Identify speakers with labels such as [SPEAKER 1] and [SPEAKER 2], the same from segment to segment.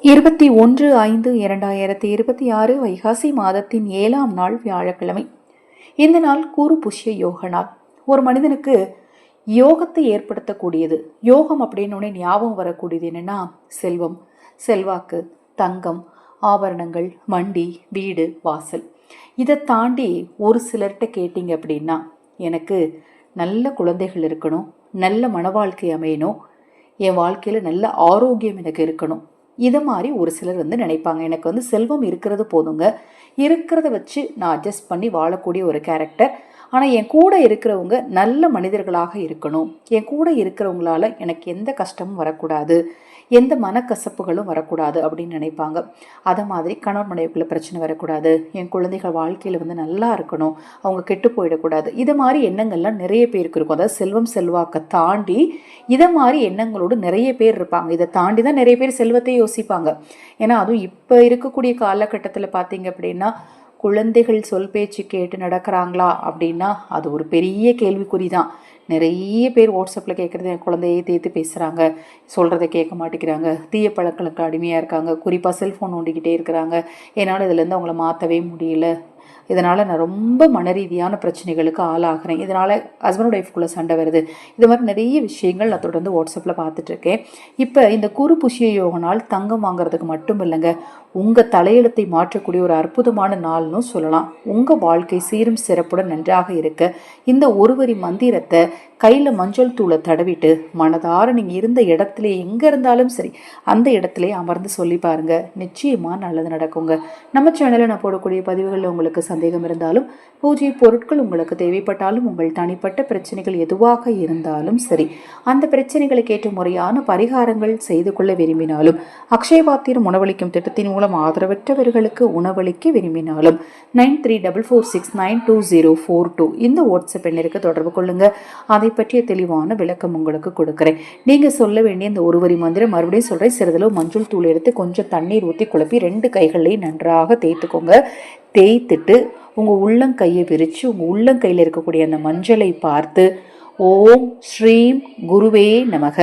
[SPEAKER 1] 21/5/2026 வைகாசி மாதத்தின் 7ஆம் நாள் வியாழக்கிழமை. இந்த நாள் குரு புஷ்ய யோக நாள். ஒரு மனிதனுக்கு யோகத்தை ஏற்படுத்தக்கூடியது, யோகம் அப்படின்னு ஞாபகம் வரக்கூடியது என்னன்னா செல்வம், செல்வாக்கு, தங்கம், ஆபரணங்கள், வண்டி, வீடு, வாசல். இதை தாண்டி ஒரு சிலர்கிட்ட கேட்டிங்க அப்படின்னா, எனக்கு நல்ல குழந்தைகள் இருக்கணும், நல்ல மன வாழ்க்கை அமையணும், என் வாழ்க்கையில் நல்ல ஆரோக்கியம் எனக்கு இருக்கணும். இதை மாதிரி ஒரு சிலர் நினைப்பாங்க, எனக்கு செல்வம் இருக்கிறது போதுங்க, இருக்கிறத வச்சு நான் அட்ஜஸ்ட் பண்ணி வாழக்கூடிய ஒரு கேரக்டர். ஆனால் என் கூட இருக்கிறவங்க நல்ல மனிதர்களாக இருக்கணும், என் கூட இருக்கிறவங்களால எனக்கு எந்த கஷ்டமும் வரக்கூடாது, எந்த மனக்கசப்புகளும் வரக்கூடாது அப்படின்னு நினைப்பாங்க. அதை மாதிரி கணவன் மனைவிக்குள்ள பிரச்சனை வரக்கூடாது, என் குழந்தைகள் வாழ்க்கையில் நல்லா இருக்கணும், அவங்க கெட்டு போயிடக்கூடாது. இதை மாதிரி எண்ணங்கள்லாம் நிறைய பேருக்கு இருக்கும். அதாவது செல்வம் செல்வாக்கை தாண்டி இதை மாதிரி எண்ணங்களோடு நிறைய பேர் இருப்பாங்க. இதை தாண்டி தான் நிறைய பேர் செல்வத்தை யோசிப்பாங்க. ஏன்னா அதுவும் இப்போ இருக்கக்கூடிய காலகட்டத்தில் பார்த்தீங்க அப்படின்னா, குழந்தைகள் சொல் பேச்சு கேட்டு நடக்கிறாங்களா அப்படின்னா அது ஒரு பெரிய கேள்விக்குறி தான். நிறைய பேர் வாட்ஸ்அப்பில் கேட்குறது, என் குழந்தையை தேர்த்து பேசுகிறாங்க, சொல்கிறத கேட்க மாட்டேங்கிறாங்க, தீய பழக்கங்களுக்கு அடிமையாக இருக்காங்க, குறிப்பாக செல்ஃபோன் நோண்டிக்கிட்டே இருக்கிறாங்க, என்னால் இதுலேருந்து அவங்கள மாற்றவே முடியல, இதனால் நான் ரொம்ப மனரீதியான பிரச்சனைகளுக்கு ஆளாகிறேன், இதனால் ஹஸ்பண்ட் ஒய்ஃப்குள்ளே சண்டை வருது. இது மாதிரி நிறைய விஷயங்கள் நான் தொடர்ந்து வாட்ஸ்அப்பில் பார்த்துட்ருக்கேன். இப்போ இந்த குரு புஷ்ய யோக நாள் தங்கம் வாங்குறதுக்கு மட்டும் இல்லைங்க, உங்கள் தலையெழுத்தை மாற்றக்கூடிய ஒரு அற்புதமான நாள்னு சொல்லலாம். உங்கள் வாழ்க்கை சீரும் சிறப்புடன் நன்றாக இருக்க இந்த ஒருவரி மந்திரத்தை கையில் மஞ்சள் தூளை தடவிட்டு மனதார நீங்கள் இருந்த இடத்துல எங்கே இருந்தாலும் சரி அந்த இடத்துல அமர்ந்து சொல்லி பாருங்கள், நிச்சயமாக நல்லது நடக்குங்க. நம்ம சேனலில் நான் போடக்கூடிய பதிவுகளில் உங்களுக்கு சந்தேகம் இருந்தாலும், பூஜை பொருட்கள் உங்களுக்கு தேவைப்பட்டாலும், உங்கள் தனிப்பட்ட பிரச்சனைகள் எதுவாக இருந்தாலும் சரி, அந்த பிரச்சனைகளுக்கு ஏற்ற முறையான பரிகாரங்கள் செய்து கொள்ள விரும்பினாலும், அக்ஷயபாத்திரம் உணவளிக்கும் திட்டத்தின் மூலம் ஆதரவற்றவர்களுக்கு உணவளிக்க விரும்பினாலும் 9344692042 இந்த வாட்ஸ்அப் எண்ணிற்கு தொடர்பு கொள்ளுங்க. அதை பற்றிய தெளிவான விளக்கம் உங்களுக்கு கொடுக்குறேன். நீங்க சொல்ல வேண்டிய இந்த ஒருவரி மந்திரம் மறுபடியும் சொல்றேன். சிறிதளவு மஞ்சள் தூள் எடுத்து கொஞ்சம் தண்ணீர் ஊற்றி குழப்பி 2 கைகளையும் நன்றாக தேய்த்துக்கோங்க. தேய்த்துட்டு உங்க உள்ளங்கையை விரிச்சு உங்க உள்ளங்கையில் இருக்கக்கூடிய அந்த மஞ்சளை பார்த்து ஓம் ஸ்ரீம் குருவே நமக,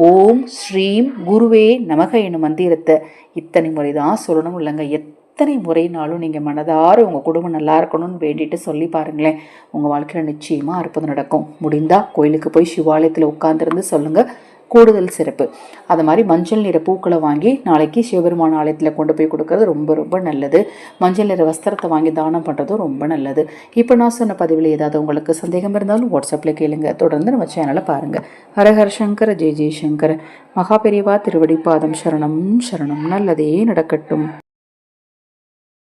[SPEAKER 1] ஓம் ஸ்ரீம் குருவே நமக என்னும் மந்திரத்தை இத்தனை முறை தான் சொல்லணும் இல்லைங்க. எத்தனை முறைனாலும் நீங்கள் மனதார உங்கள் குடும்பம் நல்லா இருக்கணும்னு வேண்டிட்டு சொல்லி பாருங்களேன், உங்கள் வாழ்க்கையில் நிச்சயமாக அற்புதம் நடக்கும். முடிந்தால் கோயிலுக்கு போய் சிவாலயத்தில் உட்காந்துருந்து சொல்லுங்கள், கூடுதல் சிறப்பு. அது மாதிரி மஞ்சள் நிற பூக்களை வாங்கி நாளைக்கு சிவபெருமான ஆலயத்தில் கொண்டு போய் கொடுக்கறது ரொம்ப ரொம்ப நல்லது. மஞ்சள் நிற வஸ்திரத்தை வாங்கி தானம் பண்ணுறதும் ரொம்ப நல்லது. இப்போ நான் சொன்ன பதிவில் ஏதாவது உங்களுக்கு சந்தேகம் இருந்தாலும் வாட்ஸ்அப்பில் கேளுங்க. தொடர்ந்து நம்ம சேனலை பாருங்கள். ஹரஹர சங்கர ஜெய ஜெயசங்கர. மகா பெரியவா திருவடி பாதம் சரணம் சரணம். நல்லதே நடக்கட்டும்.